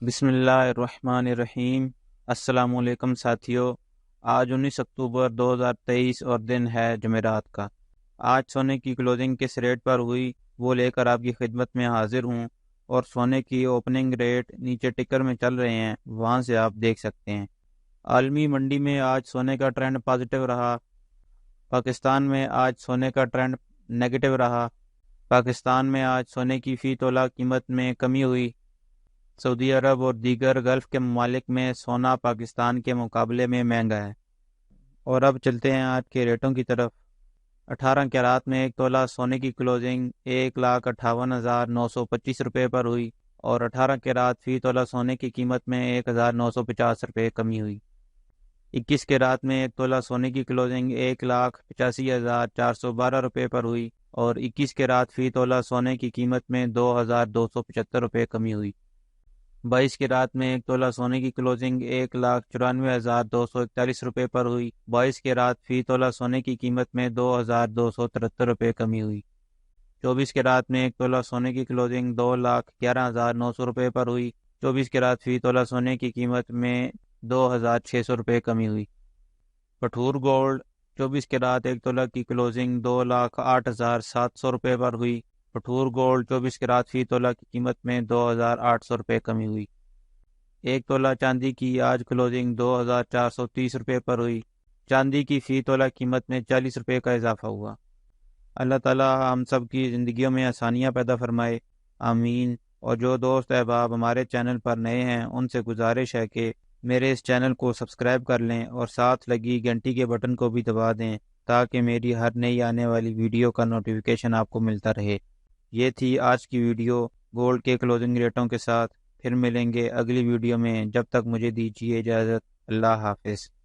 بسم اللہ الرحمن الرحیم۔ السلام علیکم ساتھیو۔ آج 19 اکتوبر 2023 اور دن ہے جمعرات کا۔ آج سونے کی کلوزنگ کس ریٹ پر ہوئی وہ لے کر آپ کی خدمت میں حاضر ہوں، اور سونے کی اوپننگ ریٹ نیچے ٹکر میں چل رہے ہیں، وہاں سے آپ دیکھ سکتے ہیں۔ عالمی منڈی میں آج سونے کا ٹرینڈ پازیٹیو رہا۔ پاکستان میں آج سونے کا ٹرینڈ نیگیٹو رہا۔ پاکستان میں آج سونے کی فی تولہ قیمت میں کمی ہوئی۔ سعودی عرب اور دیگر گلف کے ممالک میں سونا پاکستان کے مقابلے میں مہنگا ہے۔ اور اب چلتے ہیں آج کے ریٹوں کی طرف۔ 18 کیرات میں ایک تولہ سونے کی کلوزنگ 1,58,925 روپے پر ہوئی، اور 18 کیرات فی تولہ سونے کی قیمت میں 1,950 روپے کمی ہوئی۔ 21 کیرات میں ایک تولہ سونے کی کلوزنگ 1,85,412 روپے پر ہوئی، اور 21 کیرات فی تولہ سونے کی قیمت میں 2,275 روپے کمی ہوئی۔ 22 کیرات میں ایک تولہ سونے کی کلوزنگ 1,94,241 روپے پر ہوئی۔ 22 کیرات فی تولہ سونے کی قیمت میں 2,273 روپے کمی ہوئی۔ 24 کیرات میں ایک تولہ سونے کی کلوزنگ 2,11,900 روپے پر ہوئی۔ 24 کیرات فی تولہ سونے کی قیمت میں 2,600 روپے کمی ہوئی۔ کٹھور گولڈ 24 کیرات ایک تولہ کی کلوزنگ 2,08,700 روپے پر ہوئی۔ کٹھور گولڈ 24 کیرات فی تولہ کی قیمت میں 2,800 روپے کمی ہوئی۔ ایک تولہ چاندی کی آج کلوزنگ 2,430 روپے پر ہوئی۔ چاندی کی فی تولہ قیمت میں 40 روپے کا اضافہ ہوا۔ اللہ تعالی ہم سب کی زندگیوں میں آسانیاں پیدا فرمائے، آمین۔ اور جو دوست احباب ہمارے چینل پر نئے ہیں، ان سے گزارش ہے کہ میرے اس چینل کو سبسکرائب کر لیں، اور ساتھ لگی گھنٹی کے بٹن کو بھی دبا دیں، تاکہ میری ہر نئی آنے والی ویڈیو کا نوٹیفیکیشن آپ کو ملتا رہے۔ یہ تھی آج کی ویڈیو گولڈ کے کلوزنگ ریٹوں کے ساتھ۔ پھر ملیں گے اگلی ویڈیو میں، جب تک مجھے دیجیے اجازت۔ اللہ حافظ۔